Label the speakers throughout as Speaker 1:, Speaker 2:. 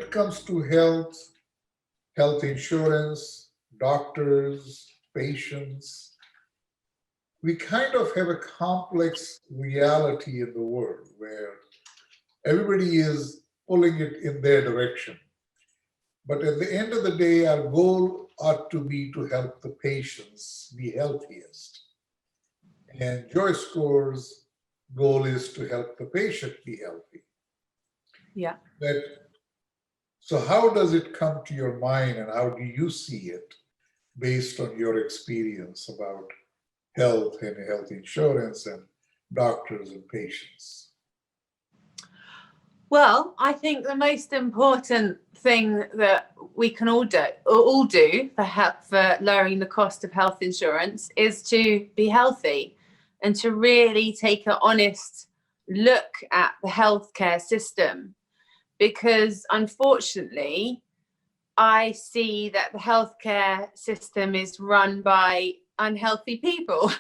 Speaker 1: it comes to health insurance, doctors, patients, we kind of have a complex reality in the world where everybody is pulling it in their direction. But at the end of the day, our goal ought to be to help the patients be healthiest. And JoyScore's goal is to help the patient be healthy.
Speaker 2: Yeah.
Speaker 1: So how does it come to your mind and how do you see it based on your experience about health and health insurance and doctors and patients?
Speaker 2: Well, I think the most important thing that we can all do for lowering the cost of health insurance is to be healthy and to really take an honest look at the healthcare system. Because unfortunately, I see that the healthcare system is run by unhealthy people.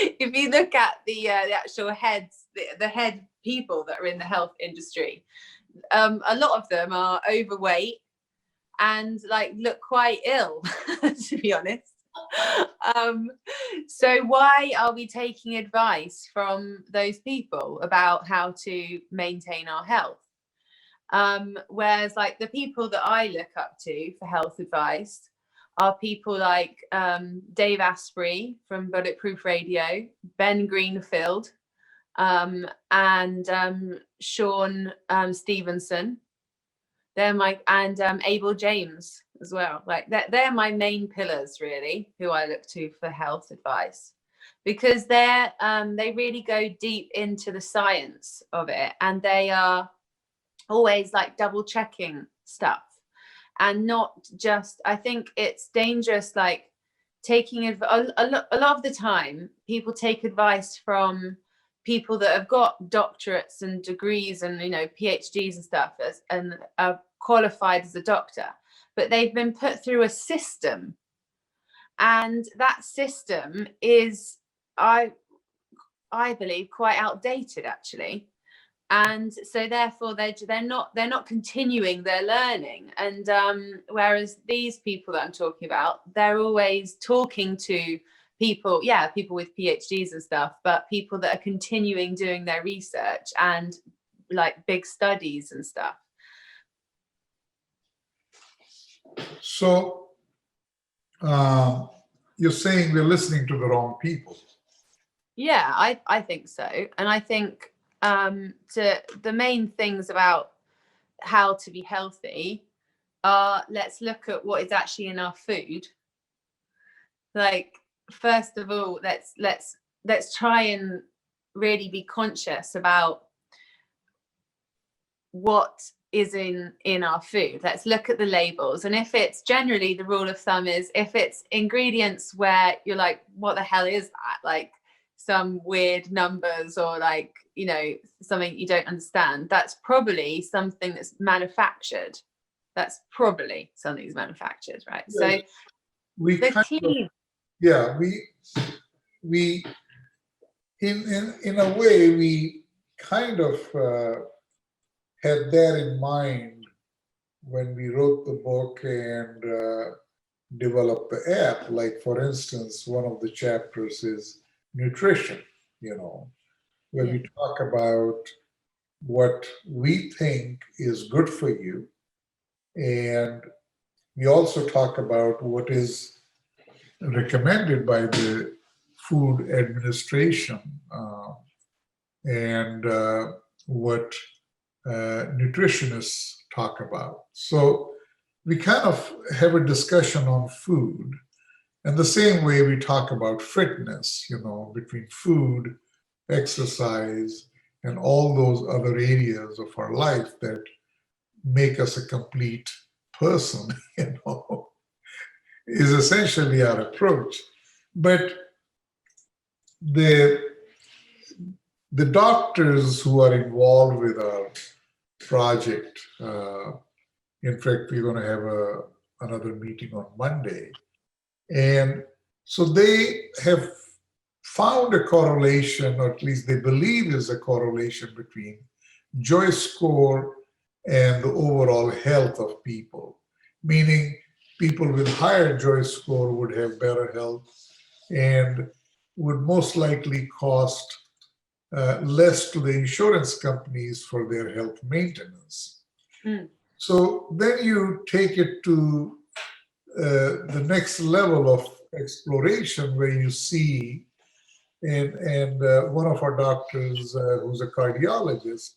Speaker 2: If you look at the actual heads, the head people that are in the health industry, a lot of them are overweight and like look quite ill, to be honest. So why are we taking advice from those people about how to maintain our health? Whereas like the people that I look up to for health advice are people like Dave Asprey from Bulletproof Radio, Ben Greenfield, and Sean Stevenson. And Abel James as well. Like they're my main pillars really, who I look to for health advice, because they really go deep into the science of it, and they are always like double checking stuff. And not just, I think it's dangerous, like taking a lot of the time, people take advice from people that have got doctorates and degrees and, PhDs and stuff and are qualified as a doctor, but they've been put through a system. And that system is, I believe, quite outdated actually. And so therefore they're not continuing their learning. And whereas these people that I'm talking about, they're always talking to people with PhDs and stuff, but people that are continuing doing their research and like big studies and stuff.
Speaker 1: So you're saying we're listening to the wrong people.
Speaker 2: Yeah, I think so. And I think the main things about how to be healthy are, let's look at what is actually in our food. Like, first of all, let's try and really be conscious about what is in our food. Let's look at the labels. And if it's generally, the rule of thumb is, if it's ingredients where you're like, what the hell is that? Like some weird numbers or like, something you don't understand, that's probably something that's manufactured. That's probably something that's manufactured, right? Yeah. So we
Speaker 1: in a way, we kind of had that in mind when we wrote the book and developed the app. Like, for instance, one of the chapters is nutrition, where we talk about what we think is good for you. And we also talk about what is recommended by the Food Administration and what nutritionists talk about. So we kind of have a discussion on food. And the same way we talk about fitness, between food, exercise, and all those other areas of our life that make us a complete person, is essentially our approach. But the doctors who are involved with our project, in fact, we're going to have another meeting on Monday. And so they have found a correlation, or at least they believe is a correlation between JoyScore and the overall health of people, meaning people with higher joy score would have better health and would most likely cost less to the insurance companies for their health maintenance.
Speaker 2: Mm.
Speaker 1: So then you take it to the next level of exploration where you see, and one of our doctors, who's a cardiologist,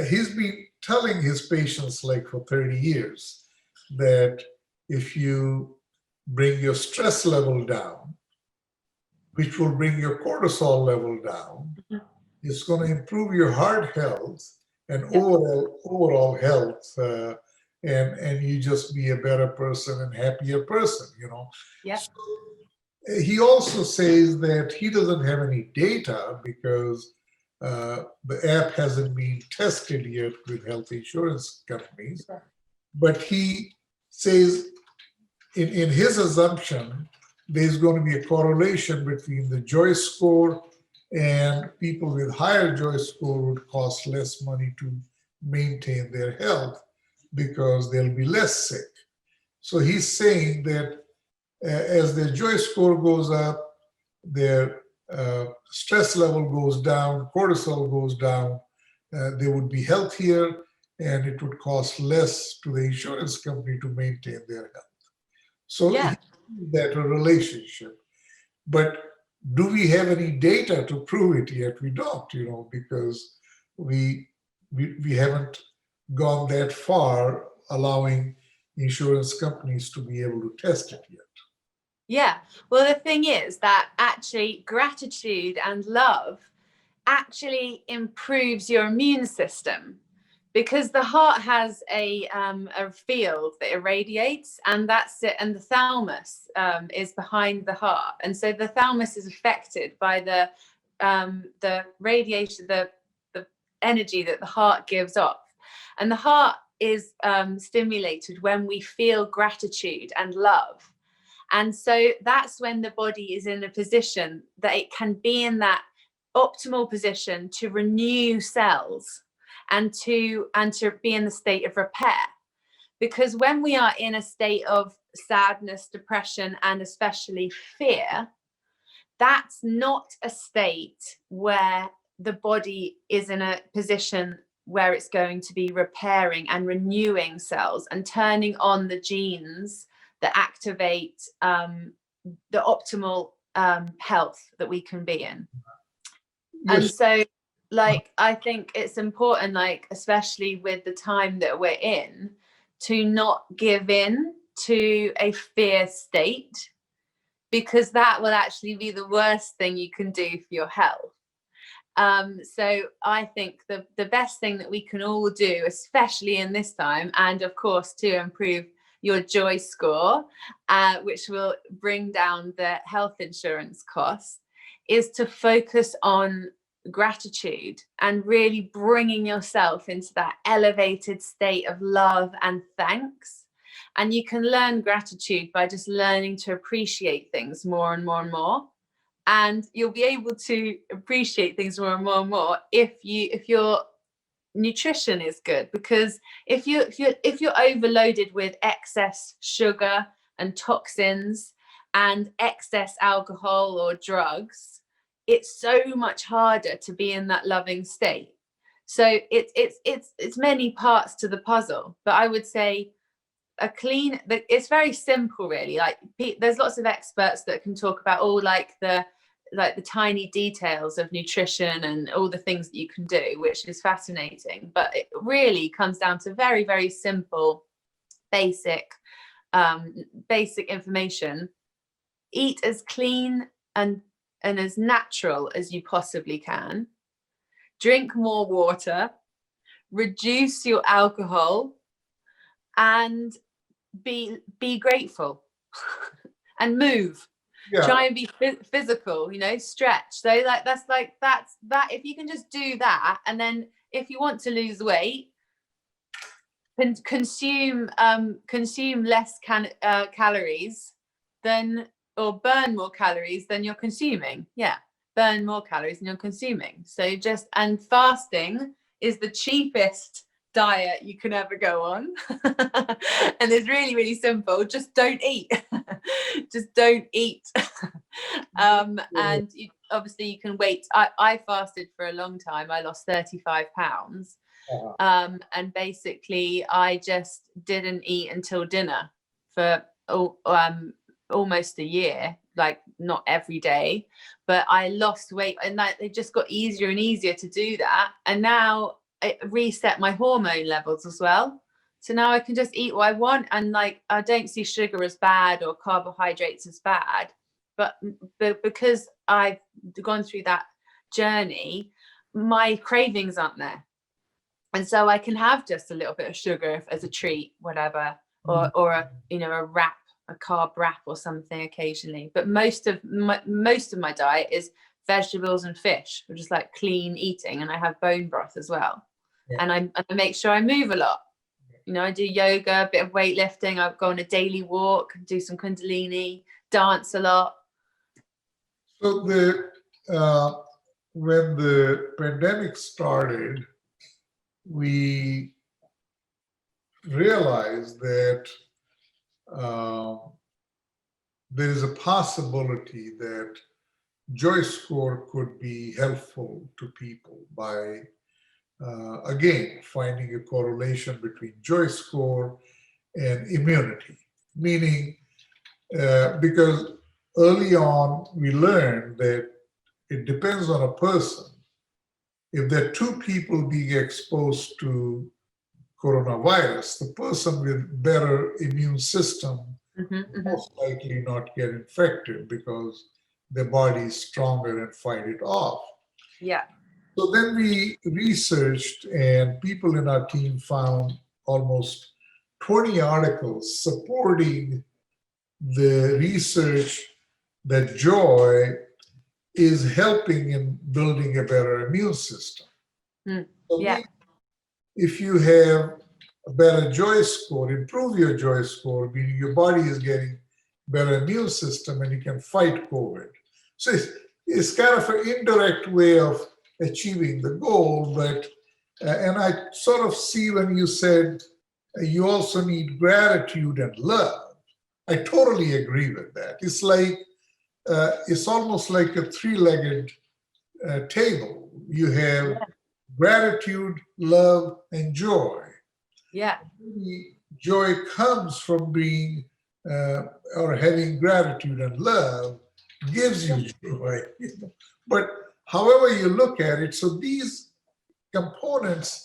Speaker 1: he's been telling his patients like for 30 years that if you bring your stress level down, which will bring your cortisol level down, it's going to improve your heart health and overall health, and you just be a better person and happier person, you know.
Speaker 2: Yeah.
Speaker 1: So he also says that he doesn't have any data because the app hasn't been tested yet with health insurance companies. But he says in his assumption, there's going to be a correlation between the joy score, and people with higher joy score would cost less money to maintain their health because they'll be less sick. So he's saying that as their joy score goes up, their stress level goes down, cortisol goes down, they would be healthier, and it would cost less to the insurance company to maintain their health. So that a relationship. But do we have any data to prove it yet? We don't, you know, because we haven't gone that far allowing insurance companies to be able to test it yet.
Speaker 2: Yeah. Well, the thing is that actually gratitude and love actually improves your immune system, because the heart has a field that irradiates, and that's it. And the thalamus is behind the heart, and so the thalamus is affected by the radiation, the energy that the heart gives off, and the heart is stimulated when we feel gratitude and love. And so that's when the body is in a position that it can be in that optimal position to renew cells and to be in the state of repair. Because when we are in a state of sadness, depression, and especially fear, that's not a state where the body is in a position where it's going to be repairing and renewing cells and turning on the genes that activate the optimal health that we can be in. Yes. And so, like, I think it's important, like, especially with the time that we're in, to not give in to a fear state, because that will actually be the worst thing you can do for your health. So I think the best thing that we can all do, especially in this time, and of course to improve your joy score, which will bring down the health insurance costs, is to focus on gratitude and really bringing yourself into that elevated state of love and thanks. And you can learn gratitude by just learning to appreciate things more and more and more. And you'll be able to appreciate things more and more and more if your nutrition is good. Because if you're overloaded with excess sugar and toxins and excess alcohol or drugs, it's so much harder to be in that loving state. So it's many parts to the puzzle. But I would say it's very simple, really. Like, there's lots of experts that can talk about all like the tiny details of nutrition and all the things that you can do, which is fascinating. But it really comes down to very, very simple, basic information. Eat as clean and as natural as you possibly can. Drink more water. Reduce your alcohol, and be grateful and move. Try and be physical, stretch. So that's if you can just do that, and then if you want to lose weight, consume less calories or burn more calories than you're consuming. Burn more calories than you're consuming. So and fasting is the cheapest diet you can ever go on. And it's really, really simple. Just don't eat. Just don't eat. And obviously you can wait. I fasted for a long time. I lost 35 pounds. And basically I just didn't eat until dinner for almost a year, like not every day, but I lost weight, and that it just got easier and easier to do that. And now it reset my hormone levels as well. So now I can just eat what I want, and like I don't see sugar as bad or carbohydrates as bad, but because I've gone through that journey, my cravings aren't there. And so I can have just a little bit of sugar as a treat, whatever, or a, a wrap, a carb wrap or something occasionally. But most of my diet is vegetables and fish, which is like clean eating. And I have bone broth as well. Yeah. And I make sure I move a lot. I do yoga, a bit of weightlifting. I go on a daily walk, do some Kundalini, dance a lot.
Speaker 1: So when the pandemic started, we realized that there is a possibility that JoyScore could be helpful to people by, again, finding a correlation between JoyScore and immunity. Meaning, because early on we learned that it depends on a person. If there are two people being exposed to coronavirus, the person with better immune system most likely not get infected because their body is stronger and fight it off.
Speaker 2: Yeah.
Speaker 1: So then we researched, and people in our team found almost 20 articles supporting the research that joy is helping in building a better immune system. So
Speaker 2: yeah.
Speaker 1: If you have a better joy score, improve your joy score, meaning your body is getting better immune system and you can fight COVID. So it's kind of an indirect way of achieving the goal, but, and I sort of see when you said you also need gratitude and love. I totally agree with that. It's like, it's almost like a three-legged table. You have gratitude, love, and joy.
Speaker 2: Yeah.
Speaker 1: Joy comes from being or having gratitude and love gives you joy. But however you look at it, so these components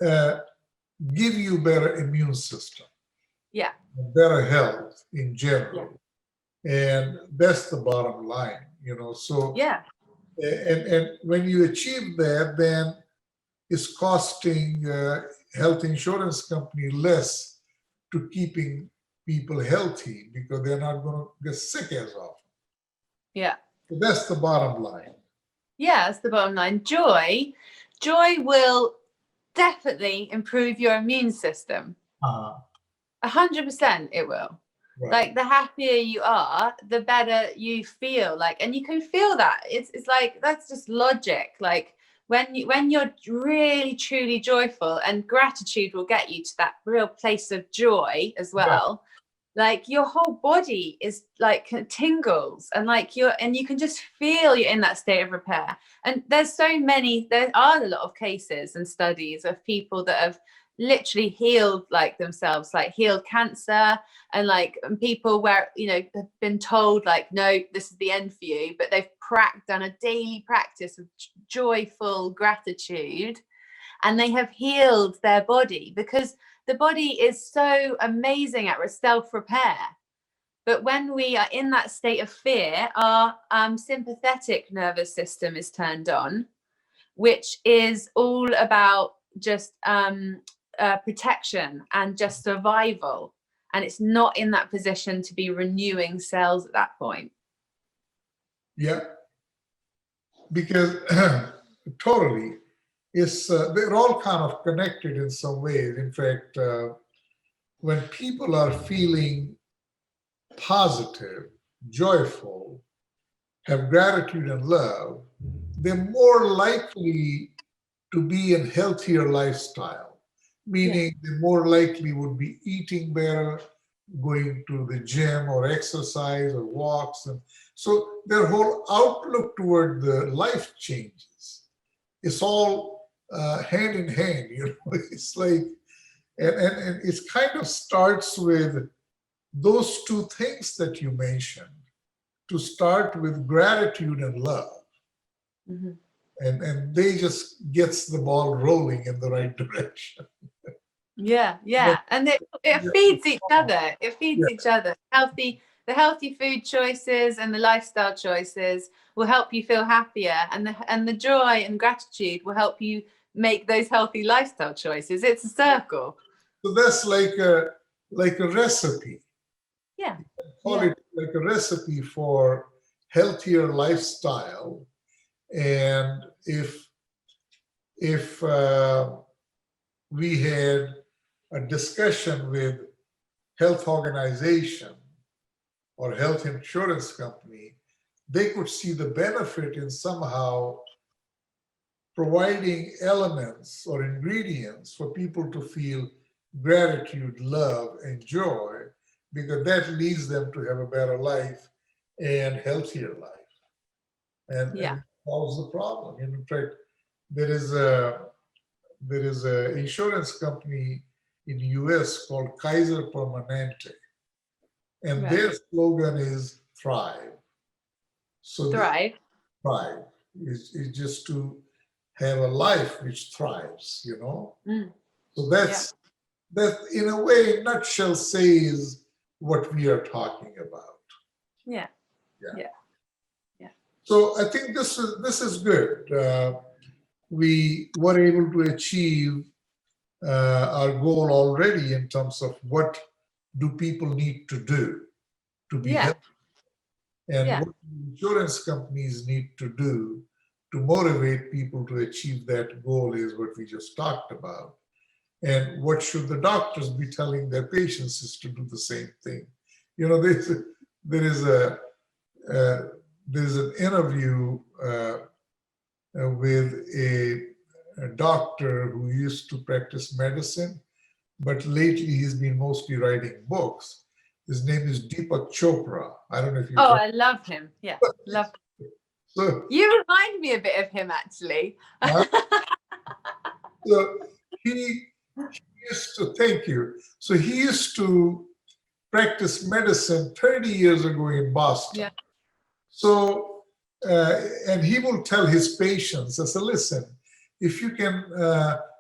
Speaker 1: give you better immune system.
Speaker 2: Yeah.
Speaker 1: Better health in general. And that's the bottom line, so
Speaker 2: yeah.
Speaker 1: And when you achieve that, then it's costing health insurance company less to keeping people healthy because they're not going to get sick as often.
Speaker 2: Yeah.
Speaker 1: So that's the bottom line.
Speaker 2: Yeah, that's the bottom line. Joy will definitely improve your immune system. 100% it will. Right. Like the happier you are, the better you feel. Like, and you can feel that. It's like that's just logic. Like when you're really truly joyful, and gratitude will get you to that real place of joy as well. Yeah. Like your whole body is like tingles, and like you can just feel you're in that state of repair. And there are a lot of cases and studies of people that have literally healed like themselves, like healed cancer, and like people where have been told like, no, this is the end for you, but they've done a daily practice of joyful gratitude, and they have healed their body, because the body is so amazing at self-repair. But when we are in that state of fear, our sympathetic nervous system is turned on, which is all about just protection and just survival, and it's not in that position to be renewing cells at that point.
Speaker 1: Yeah, because totally, it's they're all kind of connected in some ways. In fact, when people are feeling positive, joyful, have gratitude and love, they're more likely to be in healthier lifestyle. meaning they more likely would be eating better, going to the gym or exercise or walks. And so their whole outlook toward the life changes. It's all hand in hand, It's like, and it kind of starts with those two things that you mentioned, to start with gratitude and love.
Speaker 2: Mhm.
Speaker 1: And they just gets the ball rolling in the right direction.
Speaker 2: Yeah,
Speaker 1: But,
Speaker 2: and it
Speaker 1: yeah,
Speaker 2: feeds each other. It feeds
Speaker 1: yeah,
Speaker 2: each other. The healthy food choices and the lifestyle choices will help you feel happier, and the joy and gratitude will help you make those healthy lifestyle choices. It's a circle.
Speaker 1: so that's like a recipe.
Speaker 2: Yeah,
Speaker 1: Call
Speaker 2: yeah,
Speaker 1: it like a recipe for healthier lifestyle. And if we had a discussion with health organization or health insurance company, they could see the benefit in somehow providing elements or ingredients for people to feel gratitude, love, and joy, because that leads them to have a better life and healthier life. And
Speaker 2: yeah.
Speaker 1: it solves the problem. In fact, there is a insurance company in the US called Kaiser Permanente, and
Speaker 2: Right.
Speaker 1: their slogan is thrive. So the
Speaker 2: Thrive.
Speaker 1: thrive is just to have a life which thrives.
Speaker 2: Mm,
Speaker 1: So
Speaker 2: yeah,
Speaker 1: that in a way, in a nutshell, says what we are talking about.
Speaker 2: yeah,
Speaker 1: Yeah.
Speaker 2: yeah, yeah,
Speaker 1: So I think this is good. We were able to achieve our goal already in terms of what do people need to do to be
Speaker 2: yeah,
Speaker 1: healthy, and
Speaker 2: yeah,
Speaker 1: what insurance companies need to do to motivate people to achieve that goal is what we just talked about. And what should the doctors be telling their patients is to do the same thing. There is a uh, there's an interview with a doctor who used to practice medicine, but lately he's been mostly writing books. His name is Deepak Chopra. I don't know if you've
Speaker 2: oh,
Speaker 1: heard.
Speaker 2: I love him. Yeah, love.
Speaker 1: So,
Speaker 2: You remind me a bit of him, actually.
Speaker 1: uh, so he used to, thank you. So he used to practice medicine 30 years ago in Boston.
Speaker 2: Yeah,
Speaker 1: So, and he will tell his patients, I said, listen, if you can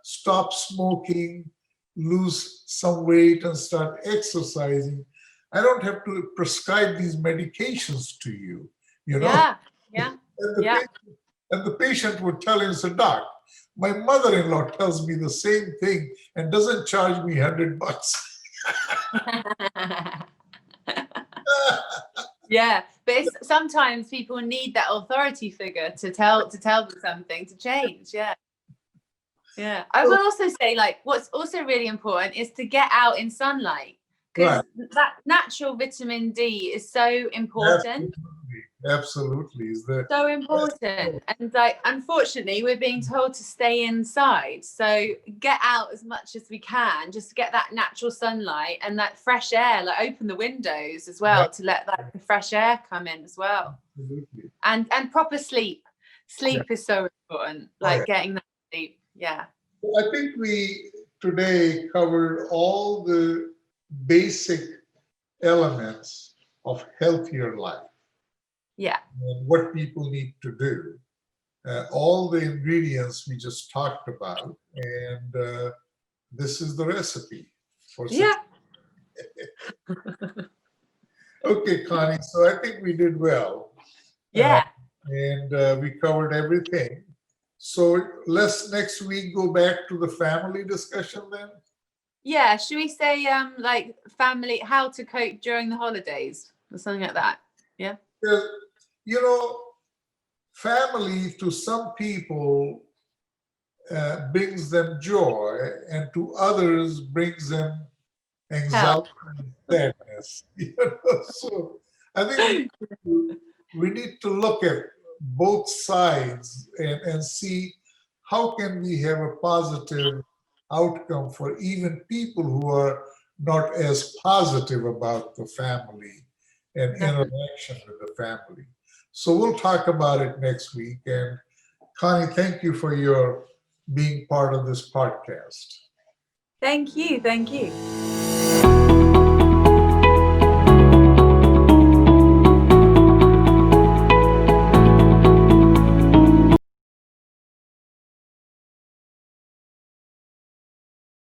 Speaker 1: stop smoking, lose some weight, and start exercising, I don't have to prescribe these medications to you, you know?
Speaker 2: yeah, yeah,
Speaker 1: And the,
Speaker 2: yeah.
Speaker 1: patient, and the patient would tell him, so, Doc, my mother-in-law tells me the same thing and doesn't charge me $100.
Speaker 2: Yeah, but sometimes people need that authority figure to tell them something to change. Yeah, yeah. I will also say, like, what's also really important is to get out in sunlight,
Speaker 1: Right.
Speaker 2: because that natural vitamin D is so important.
Speaker 1: Absolutely. Is that
Speaker 2: So important. And like, unfortunately, we're being told to stay inside. So get out as much as we can, just to get that natural sunlight and that fresh air. Like, open the windows as well to let the fresh air come in as well.
Speaker 1: absolutely?
Speaker 2: And proper sleep.
Speaker 1: Yeah.
Speaker 2: Sleep is so important.
Speaker 1: Oh,
Speaker 2: Like,
Speaker 1: yeah.
Speaker 2: getting that sleep. Yeah.
Speaker 1: I think we today covered all the basic elements of healthier life
Speaker 2: Yeah.
Speaker 1: and what people need to do. All the ingredients we just talked about, and this is the recipe for
Speaker 2: Yeah.
Speaker 1: success. Okay, Connie, so I think we did well.
Speaker 2: Yeah.
Speaker 1: And we covered everything. So let's next week go back to the family discussion then.
Speaker 2: Yeah. Should we say like family, how to cope during the holidays or something like that? Yeah.
Speaker 1: Because, you know, family to some people brings them joy, and to others brings them
Speaker 2: Help.
Speaker 1: anxiety and sadness. So I think we need to look at both sides and see how can we have a positive outcome for even people who are not as positive about the family and interaction with the family. So we'll talk about it next week. And Connie, thank you for your being part of this podcast.
Speaker 2: Thank you. Thank you.